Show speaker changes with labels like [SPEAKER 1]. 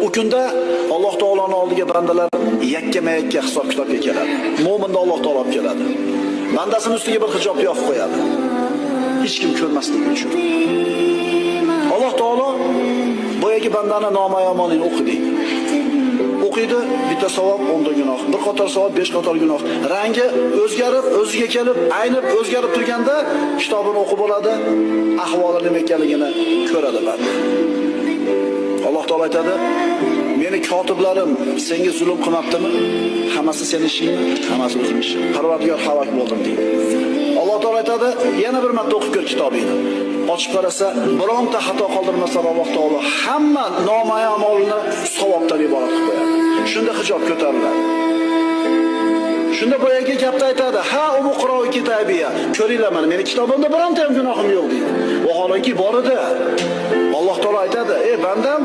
[SPEAKER 1] U kunda Alloh taoloning oldiga bandalar yakkama-yakka hisob-kitobga keladi. Mo'minni Alloh taolo olib keladi. Bandasining ustiga bir hijob yopib qo'yadi. Hech kim ko'rmasligi uchun. Alloh taolo boyagi bandani nomayomonini o'qidi. O'qiydi, bitta savob 10 ta gunoh, bir qator savob 5 qator gunoh. Rangi o'zgarib, o'ziga kelib, aynib o'zgarib turganda kitobini o'qib bo'ladi, ahvoli nima ekanligini ko'radi banda. Alloh taolo aytadi: "Meni kotiblarim senga zulm qilmabdimi? Hammasi sening ishingmi? Hammasi o'zim ishim. Parvardigor halok bo'ldim" deydi. Alloh taolo aytadi: "Yana bir marta o'qib ko'r kitobingni." Ochib qarasa, bironta xato qoldirmasa Alloh taolo hamma nomayamolni savobdan iborat qilib qo'yadi. Shunda hijob ko'tariladi. Shunda boyagi gapni aytadi: "Ha, umuqro'u kitabiya. Ko'ringlar, mana meni kitobimda bironta ham gunohim yo'q" deydi. Vaholanki bor edi. Alloh taolo aytadi: "Ey bandam,